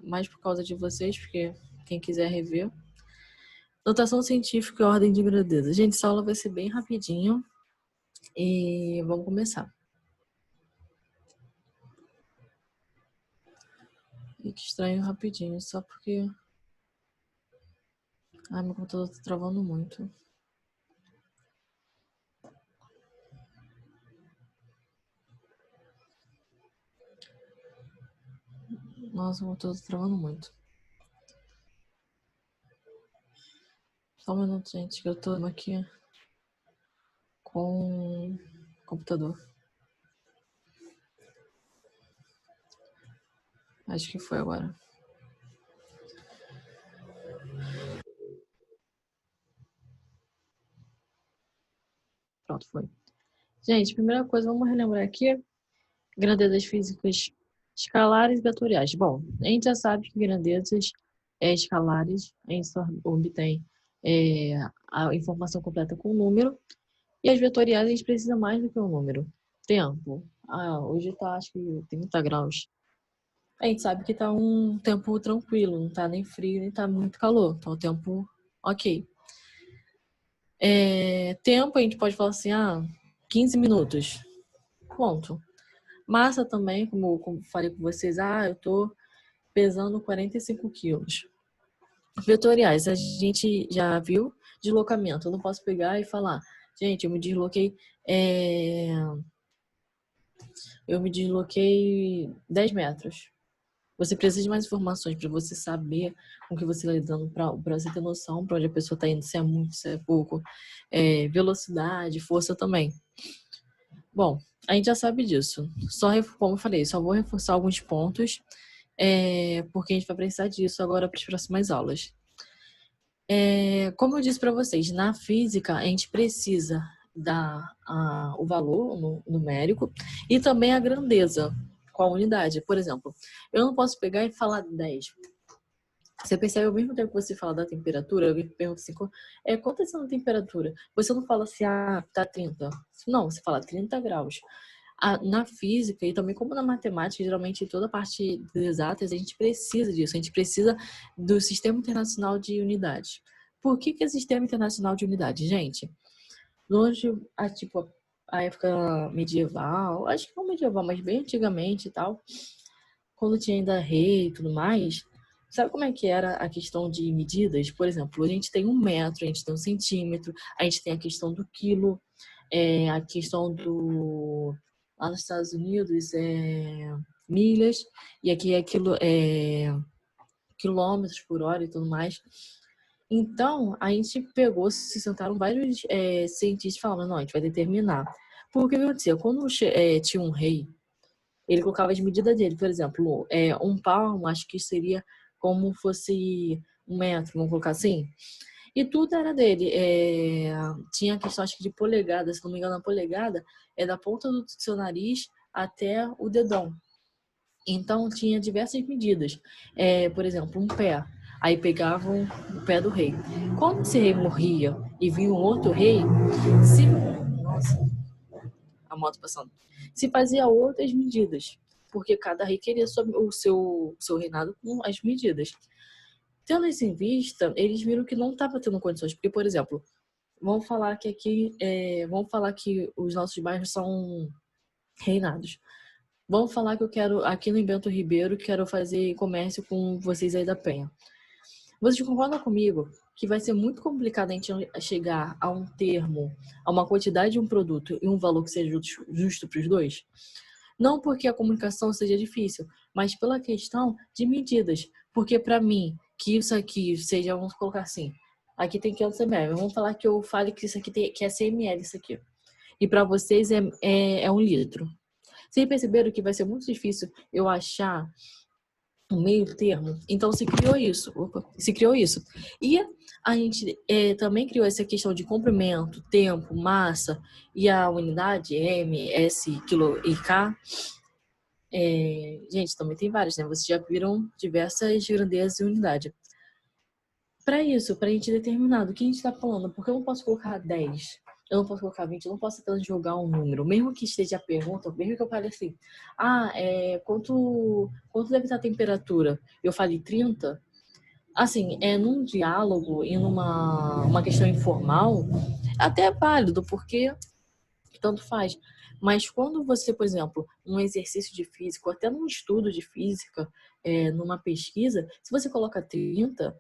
mais por causa de vocês, porque quem quiser rever. Notação científica e ordem de grandeza. Gente, essa aula vai ser bem rapidinho e vamos começar. E que estranho rapidinho, só porque... Ai, meu computador tá travando muito. Nossa, meu computador tá travando muito. Só um minuto, gente, que eu tô aqui com o computador. Acho que foi agora. Pronto, foi. Gente, primeira coisa, vamos relembrar aqui grandezas físicas escalares e vetoriais. Bom, a gente já sabe que grandezas escalares, a gente só obtém a informação completa com o número, e as vetoriais a gente precisa mais do que um número. Tempo. Hoje tá acho que 30 graus. A gente sabe que tá um tempo tranquilo, não tá nem frio, nem tá muito calor. Então, o tempo ok. Tempo, a gente pode falar assim, 15 minutos. Ponto. Massa também, como falei com vocês, eu tô pesando 45 quilos. Vetoriais, a gente já viu deslocamento. Eu não posso pegar e falar, gente, eu me desloquei 10 metros. Você precisa de mais informações para você saber com que você está lidando, para você ter noção para onde a pessoa está indo, se é muito, se é pouco. Velocidade, força também. Bom, a gente já sabe disso. Como eu falei, só vou reforçar alguns pontos, porque a gente vai precisar disso agora para as próximas aulas. Como eu disse para vocês, na física a gente precisa dar o valor numérico e também a grandeza com a unidade. Por exemplo, eu não posso pegar e falar 10. Você percebe, ao mesmo tempo que você fala da temperatura, alguém pergunta assim, quanto é a temperatura? Você não fala assim, tá 30. Não, você fala 30 graus. Na física e também como na matemática, geralmente em toda a parte de exatas, a gente precisa disso. A gente precisa do Sistema Internacional de Unidades. Por que é Sistema Internacional de Unidades, gente? Longe, a época medieval, acho que não medieval, mas bem antigamente e tal, quando tinha ainda rei e tudo mais, sabe como é que era a questão de medidas? Por exemplo, a gente tem 1 metro, a gente tem 1 centímetro, a gente tem a questão do quilo, a questão do... Lá nos Estados Unidos milhas, e aqui é quilômetros por hora e tudo mais. Então, a gente pegou, se sentaram vários cientistas falando, não, a gente vai determinar. Porque o que acontecia? Quando tinha um rei, ele colocava as medidas dele, por exemplo, 1 palmo, acho que seria como fosse 1 metro, vamos colocar assim. E tudo era dele. Tinha a questão, acho que de polegada, se não me engano, a polegada é da ponta do seu nariz até o dedão. Então, tinha diversas medidas. Por exemplo, um pé. Aí pegavam o pé do rei. Quando esse rei morria e vinha um outro rei, Nossa, a moto passando. Se fazia outras medidas, porque cada rei queria o seu reinado com as medidas. Tendo isso em vista, eles viram que não estava tendo condições, porque, por exemplo, vamos falar que aqui, vamos falar que os nossos bairros são reinados. Vamos falar que eu quero, aqui no Bento Ribeiro, quero fazer comércio com vocês aí da Penha. Vocês concordam comigo que vai ser muito complicado a gente chegar a um termo, a uma quantidade de um produto e um valor que seja justo para os dois? Não porque a comunicação seja difícil, mas pela questão de medidas. Porque para mim, que isso aqui seja, vamos colocar assim, aqui tem 500 ml, vamos falar que eu fale que isso aqui que é 100 ml isso aqui. E para vocês é 1 litro. Vocês perceberam que vai ser muito difícil eu achar um meio termo? Então se criou isso. E a gente também criou essa questão de comprimento, tempo, massa e a unidade M, S, quilo e K. Gente, também tem várias, né? Vocês já viram diversas grandezas e unidade. Para isso, para a gente determinar do que a gente está falando, porque eu não posso colocar 10. Eu não posso colocar 20, eu não posso tentar jogar um número. Mesmo que esteja a pergunta, mesmo que eu fale assim, quanto deve estar a temperatura? Eu falei 30. Assim, num diálogo e numa uma questão informal, até é válido, porque tanto faz. Mas quando você, por exemplo, num exercício de física, ou até num estudo de física, numa pesquisa, se você coloca 30,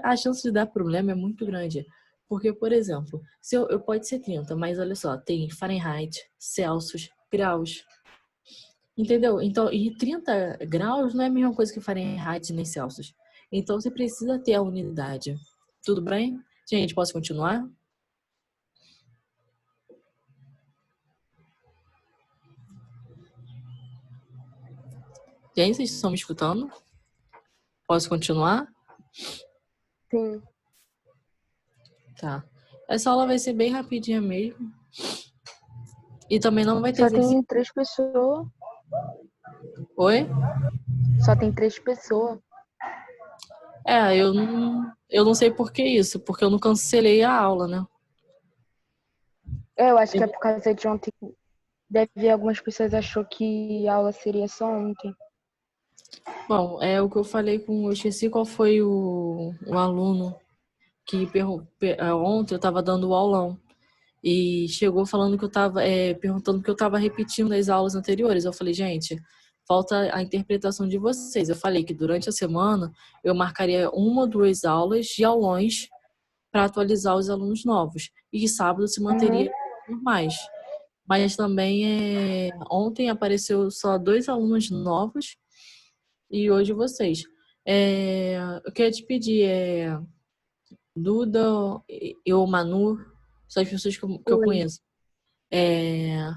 a chance de dar problema é muito grande. Porque, por exemplo, se eu pode ser 30, mas olha só, tem Fahrenheit, Celsius, graus. Entendeu? Então, e 30 graus não é a mesma coisa que Fahrenheit nem Celsius. Então, você precisa ter a unidade. Tudo bem? Gente, posso continuar? Gente, vocês estão me escutando? Posso continuar? Sim. Tá. Essa aula vai ser bem rapidinha mesmo. E também não vai ter Só exercício. tem 3 pessoas. Oi? Só tem 3 pessoas. Eu não sei por que isso, porque eu não cancelei a aula, né? Eu acho que é por causa de ontem. Deve algumas pessoas achou que a aula seria só ontem. Bom, é o que eu falei com. Eu esqueci qual foi o aluno que ontem eu estava dando o aulão. E chegou falando que eu estava perguntando que eu estava repetindo as aulas anteriores. Eu falei, gente, falta a interpretação de vocês. Eu falei que durante a semana eu marcaria uma ou duas aulas de aulões para atualizar os alunos novos. E sábado se manteria normais. Mas também ontem apareceu só 2 alunos novos e hoje vocês. Eu queria te pedir, Duda e o Manu, são as pessoas que eu Oi. conheço. É,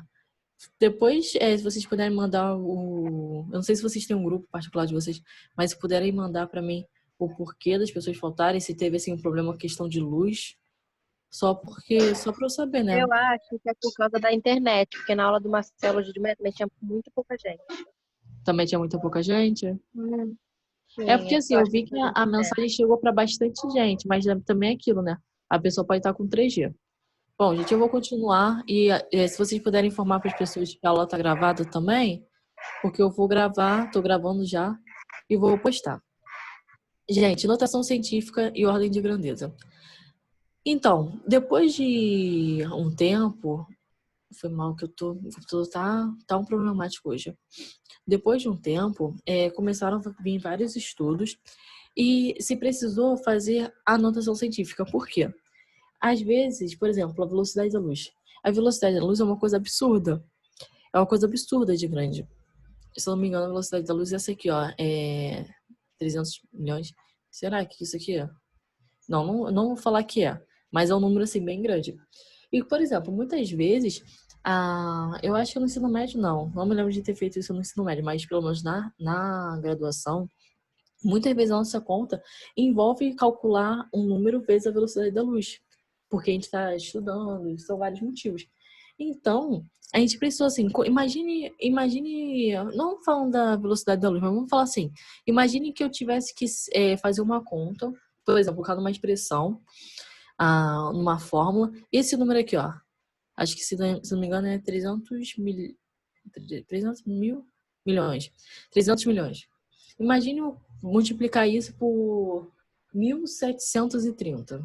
Depois, se vocês puderem mandar o. Eu não sei se vocês têm um grupo particular de vocês, mas se puderem mandar para mim o porquê das pessoas faltarem, se teve assim, um problema, questão de luz, só para eu saber, né? Eu acho que é por causa da internet, porque na aula do Marcelo hoje de manhã também tinha muito pouca gente. Também tinha muita pouca gente. É porque Tinha. assim, Eu eu acho que vi é por que causa da a internet. mensagem chegou para bastante gente, mas também é aquilo, né? A pessoa pode estar com 3G. Bom, gente, eu vou continuar e se vocês puderem informar para as pessoas que a aula está gravada também, porque eu vou gravar, estou gravando já e vou postar. Gente, notação científica e ordem de grandeza. Então, depois de um tempo, foi mal que tá um problemático hoje. Depois de um tempo, começaram a vir vários estudos e se precisou fazer a notação científica. Por quê? Às vezes, por exemplo, a velocidade da luz. A velocidade da luz é uma coisa absurda. É uma coisa absurda de grande. Se eu não me engano, a velocidade da luz é essa aqui, ó. 300 milhões. Será que isso aqui é? Não vou falar que é, mas é um número assim bem grande. E, por exemplo, muitas vezes, eu acho que no ensino médio não me lembro de ter feito isso no ensino médio, mas pelo menos na graduação, muitas vezes a nossa conta envolve calcular um número vezes a velocidade da luz, porque a gente está estudando, são vários motivos. Então, a gente precisou assim, imagine, não falando da velocidade da luz, mas vamos falar assim, imagine que eu tivesse que fazer uma conta, por exemplo, colocar numa expressão, numa fórmula, esse número aqui, ó, acho que se não me engano é 300 mil milhões, 300 milhões. Imagine eu multiplicar isso por 1730.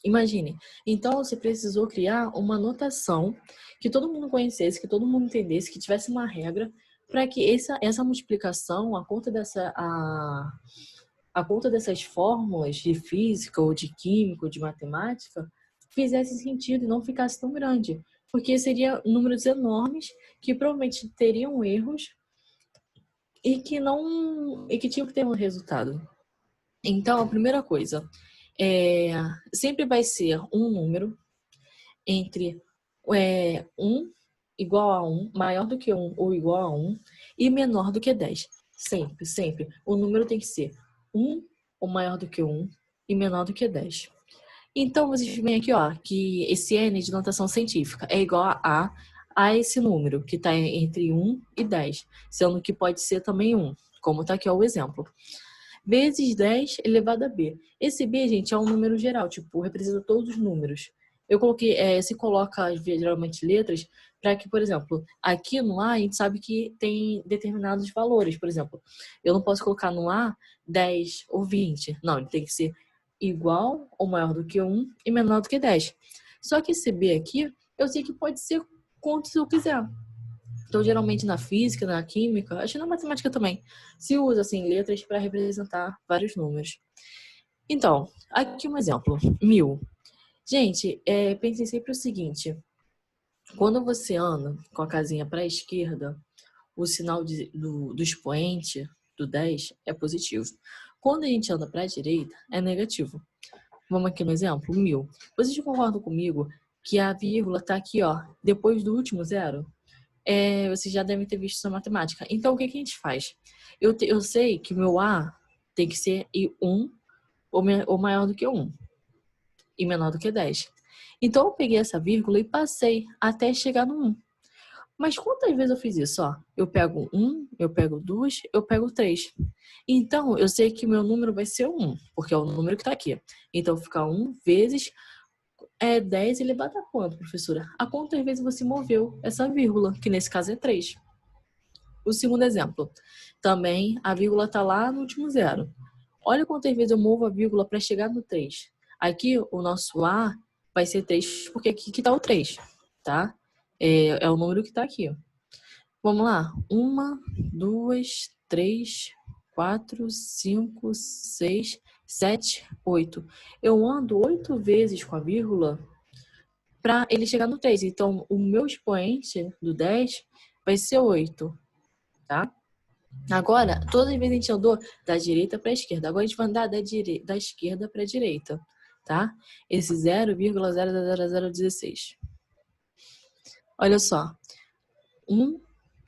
Imagine. Então, você precisou criar uma notação que todo mundo conhecesse, que todo mundo entendesse, que tivesse uma regra para que essa multiplicação, a conta dessas fórmulas de física ou de química ou de matemática fizesse sentido e não ficasse tão grande. Porque seriam números enormes que provavelmente teriam erros e que tinham que ter um resultado. Então, a primeira coisa, sempre vai ser um número entre 1 igual a 1, maior do que 1 ou igual a 1 e menor do que 10. Sempre, sempre. O número tem que ser 1 ou maior do que 1 e menor do que 10. Então, vocês veem aqui, ó, que esse N de notação científica é igual a esse número, que está entre 1 e 10, sendo que pode ser também 1, como está aqui ó, o exemplo. Vezes 10 elevado a b. Esse b, gente, é um número geral, tipo, representa todos os números. Eu coloquei, se coloca geralmente letras para que, por exemplo, aqui no A a gente sabe que tem determinados valores. Por exemplo, eu não posso colocar no A 10 ou 20. Não, ele tem que ser igual ou maior do que 1 e menor do que 10. Só que esse B aqui, eu sei que pode ser quantos eu quiser. Então, geralmente na física, na química, acho que na matemática também, se usa assim letras para representar vários números. Então, aqui um exemplo: 1000. Gente, pensem sempre o seguinte: quando você anda com a casinha para a esquerda, o sinal do expoente do 10 é positivo. Quando a gente anda para a direita, é negativo. Vamos aqui no exemplo: 1000. Vocês concordam comigo que a vírgula está aqui, ó, depois do último zero? Vocês já devem ter visto isso na matemática. Então, o que a gente faz? Eu sei que o meu A tem que ser 1 ou maior do que 1 e menor do que 10. Então, eu peguei essa vírgula e passei até chegar no 1. Mas quantas vezes eu fiz isso? Ó, eu pego 1, eu pego 2, eu pego 3. Então, eu sei que meu número vai ser 1, porque é o número que está aqui. Então, fica 1 vezes 10 elevado a quanto, professora? A quantas vezes você moveu essa vírgula, que nesse caso é 3. O segundo exemplo. Também a vírgula está lá no último zero. Olha quantas vezes eu movo a vírgula para chegar no 3. Aqui, o nosso A vai ser 3, porque aqui que está o 3, tá? É o número que está aqui, ó. Vamos lá. 1, 2, 3, 4, 5, 6, 7, 8. Eu ando 8 vezes com a vírgula para ele chegar no 3. Então, o meu expoente do 10 vai ser 8, tá? Agora, todas as vezes a gente andou da direita para a esquerda. Agora a gente vai andar da esquerda para a direita, tá? Esse 0,00016. Olha só. 1,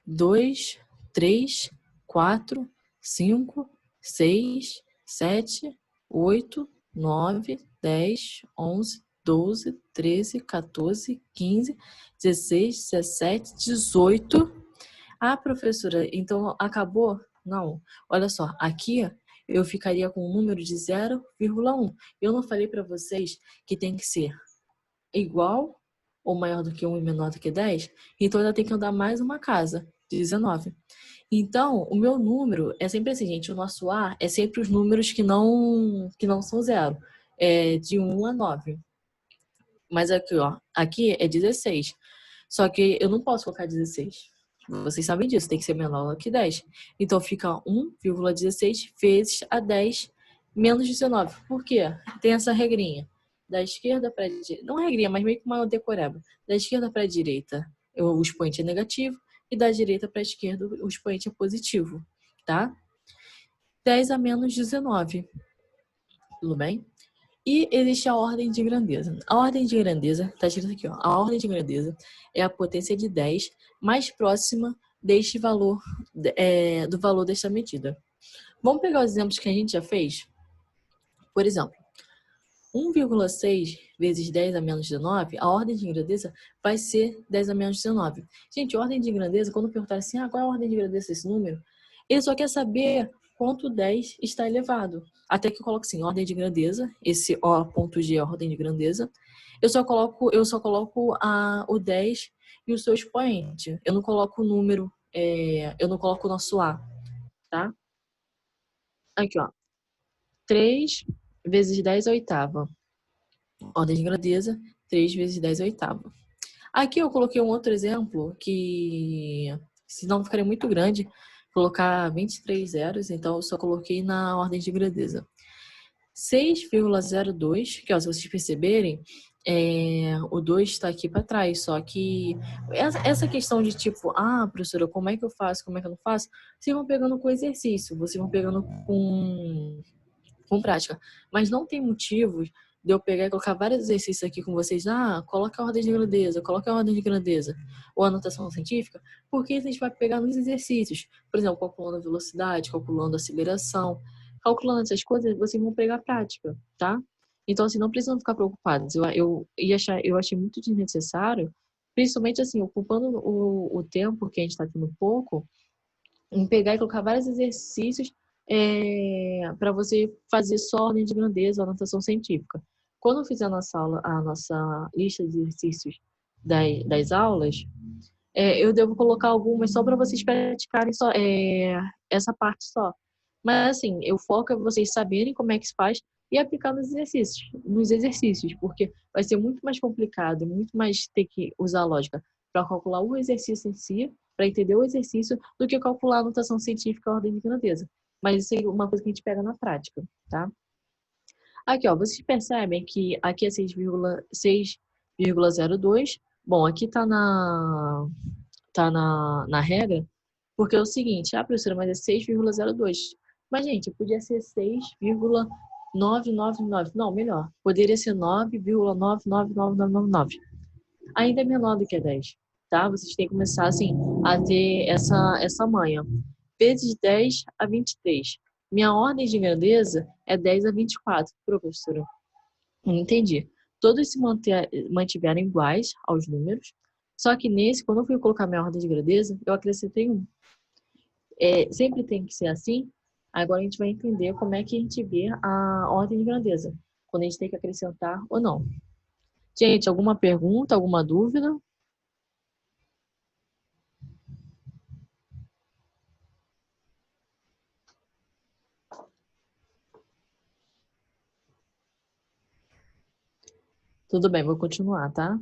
2, 3, 4, 5, 6, 7, 8, 9, 10, 11, 12, 13, 14, 15, 16, 17, 18. Ah, professora, então acabou? Não. Olha só, aqui eu ficaria com um número de 0,1. Eu não falei para vocês que tem que ser igual ou maior do que 1 e menor do que 10? Então ainda tem que andar mais uma casa, 19. Então, o meu número é sempre assim, gente. O nosso A é sempre os números que não são zero. É de 1 a 9. Mas aqui, ó, aqui é 16. Só que eu não posso colocar 16. Vocês sabem disso, tem que ser menor que 10. Então fica 1,16 vezes a 10 menos 19. Por quê? Tem essa regrinha. Da esquerda para a direita, não regrinha, mas meio que uma decoreba. Da esquerda para a direita, o expoente é negativo, e da direita para a esquerda, o expoente é positivo, tá? 10 a menos 19. Tudo bem? E existe a ordem de grandeza. A ordem de grandeza, está escrito aqui, ó. A ordem de grandeza é a potência de 10 mais próxima deste valor, do valor desta medida. Vamos pegar os exemplos que a gente já fez? Por exemplo, 1,6 vezes 10 a menos 19, a ordem de grandeza vai ser 10 a menos 19. Gente, ordem de grandeza, quando perguntar assim, qual é a ordem de grandeza desse número? Ele só quer saber quanto 10 está elevado. Até que eu coloco assim, ordem de grandeza, esse O.G é a ordem de grandeza. Eu só coloco o 10 e o seu expoente. Eu não coloco o número, eu não coloco o nosso A, tá? Aqui, ó. 3 vezes 10 a oitava. Ordem de grandeza, 3 vezes 10 a oitava. Aqui eu coloquei um outro exemplo que, se não ficaria muito grande, colocar 23 zeros, então eu só coloquei na ordem de grandeza. 6,02, que ó, se vocês perceberem, o 2 está aqui para trás, só que essa questão de tipo, professora, como é que eu faço, como é que eu não faço, vocês vão pegando com exercício, vocês vão pegando com prática, mas não tem motivo de eu pegar e colocar vários exercícios aqui com vocês, coloca a ordem de grandeza, coloca a ordem de grandeza, ou anotação científica, porque a gente vai pegar nos exercícios, por exemplo, calculando a velocidade, calculando a aceleração, calculando essas coisas, vocês vão pegar a prática, tá? Então, assim, não precisam ficar preocupados. Eu achei muito desnecessário, principalmente, assim, ocupando o tempo que a gente está tendo pouco, em pegar e colocar vários exercícios para você fazer só ordem de grandeza ou anotação científica. quando eu fizer a nossa lista de exercícios das aulas, eu devo colocar algumas só para vocês praticarem só, essa parte só. Mas, assim, eu foco em vocês saberem como é que se faz e aplicar nos exercícios, porque vai ser muito mais complicado, muito mais ter que usar a lógica para calcular o exercício em si, para entender o exercício, do que calcular a notação científica e a ordem de grandeza. Mas isso é uma coisa que a gente pega na prática, tá? Aqui, ó, vocês percebem que aqui é 6,02. Bom, aqui tá na regra, porque é o seguinte, professora, mas é 6,02. Mas, gente, podia ser 6,9999. Não, melhor. Poderia ser 9,999999. Ainda é menor do que 10, tá? Vocês têm que começar, assim, a ter essa manha. Vezes 10 a 23. Minha ordem de grandeza é 10 a 24, professora. Não entendi. Todos se mantiveram iguais aos números, só que nesse, quando eu fui colocar minha ordem de grandeza, eu acrescentei 1. Sempre tem que ser assim. Agora a gente vai entender como é que a gente vê a ordem de grandeza, quando a gente tem que acrescentar ou não. Gente, alguma pergunta, alguma dúvida? Tudo bem, vou continuar, tá?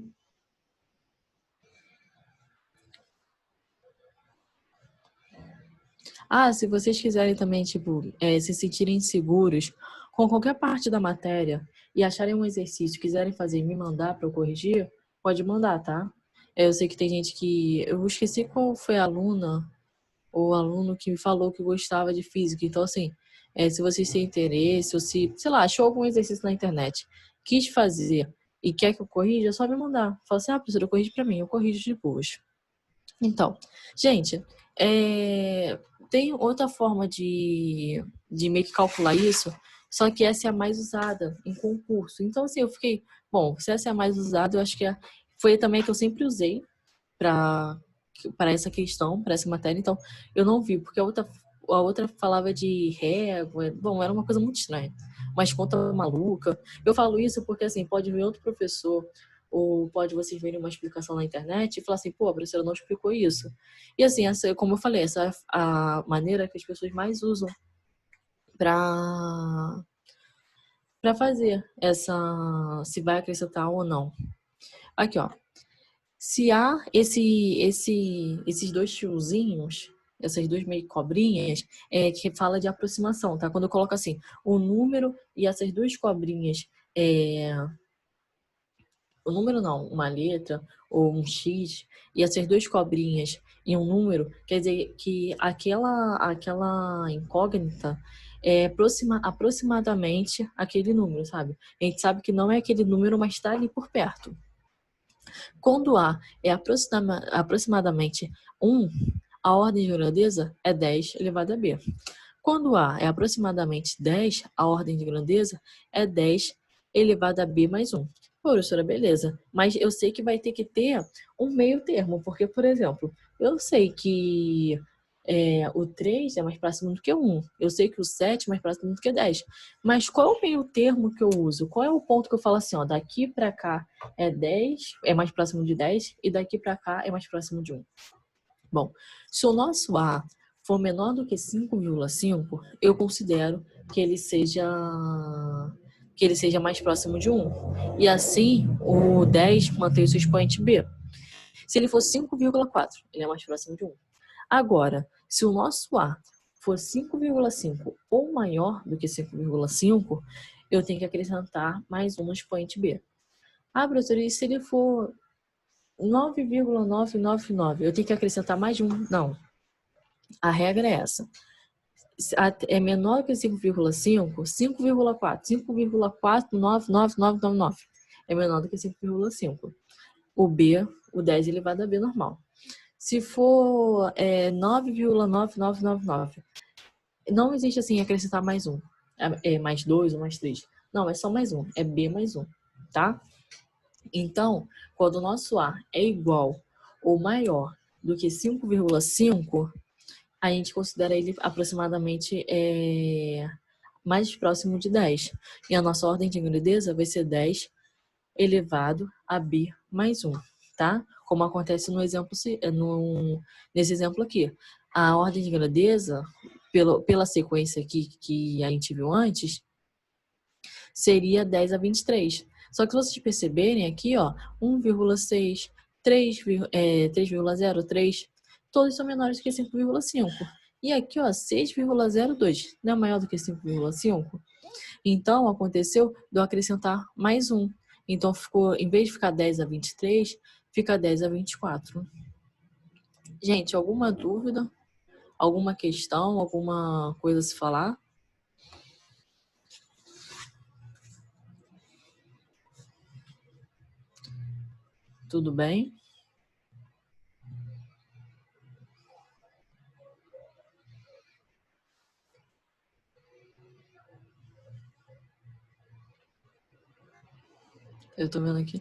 Se vocês quiserem também, tipo, se sentirem seguros com qualquer parte da matéria e acharem um exercício, quiserem fazer e me mandar para eu corrigir, pode mandar, tá? Eu sei que tem gente que... Eu esqueci qual foi a aluna ou aluno que me falou que gostava de física. Então, assim, se vocês têm interesse ou se, sei lá, achou algum exercício na internet, quis fazer e quer que eu corrija, é só me mandar. Fala assim, professora, corrige para mim, eu corrijo de boas. Então, gente, tem outra forma de meio que calcular isso, só que essa é a mais usada em concurso. Então, assim, eu fiquei, bom, se essa é a mais usada, eu acho que foi também a que eu sempre usei para essa questão, para essa matéria. Então, eu não vi, porque a outra falava de régua. Bom, era uma coisa muito estranha. Mas conta maluca. Eu falo isso porque, assim, pode vir outro professor ou pode vocês verem uma explicação na internet e falar assim, pô, a professora não explicou isso. E assim, como eu falei, essa é a maneira que as pessoas mais usam para fazer se vai acrescentar ou não. Aqui, ó. Se há esses dois tiozinhos, essas duas meio cobrinhas, que fala de aproximação, tá? Quando eu coloco assim, o número e essas duas cobrinhas, o número não, uma letra ou um X, e essas duas cobrinhas e um número, quer dizer que aquela incógnita é aproximadamente aquele número, sabe? A gente sabe que não é aquele número, mas está ali por perto. Quando A é aproximadamente 1, a ordem de grandeza é 10 elevado a B. Quando A é aproximadamente 10, a ordem de grandeza é 10 elevado a B mais 1. Professora, beleza. Mas eu sei que vai ter que ter um meio termo, porque, por exemplo, eu sei que o 3 é mais próximo do que o 1. Eu sei que o 7 é mais próximo do que 10. Mas qual é o meio termo que eu uso? Qual é o ponto que eu falo assim, ó, daqui para cá é 10, é mais próximo de 10, e daqui para cá é mais próximo de 1? Bom, se o nosso A for menor do que 5,5, eu considero que ele seja mais próximo de 1. E assim, o 10 mantém o seu expoente B. Se ele for 5,4, ele é mais próximo de 1. Agora, se o nosso A for 5,5 ou maior do que 5,5, eu tenho que acrescentar mais um no expoente B. Professora, e se ele for 9,999, eu tenho que acrescentar mais um? Não. A regra é essa. É menor que 5,5, 5,4, 5,499999 é menor do que 5,5. O B, o 10 elevado a B normal. Se for 9,9999, não existe assim acrescentar mais um. Mais 2 ou mais 3. Não, é só mais um. É B mais 1, tá? Então, quando o nosso A é igual ou maior do que 5,5, a gente considera ele aproximadamente mais próximo de 10. E a nossa ordem de grandeza vai ser 10 elevado a b mais 1, tá? Como acontece nesse exemplo aqui. A ordem de grandeza, pela sequência aqui que a gente viu antes, seria 10 a 23. Só que se vocês perceberem aqui, ó, 1,6, 3,03, todos são menores que 5,5. E aqui, ó, 6,02 não é maior do que 5,5? Então, aconteceu de eu acrescentar mais um. Então, ficou, em vez de ficar 10 a 23, fica 10 a 24. Gente, alguma dúvida? Alguma questão? Alguma coisa a se falar? Tudo bem? Eu tô vendo aqui.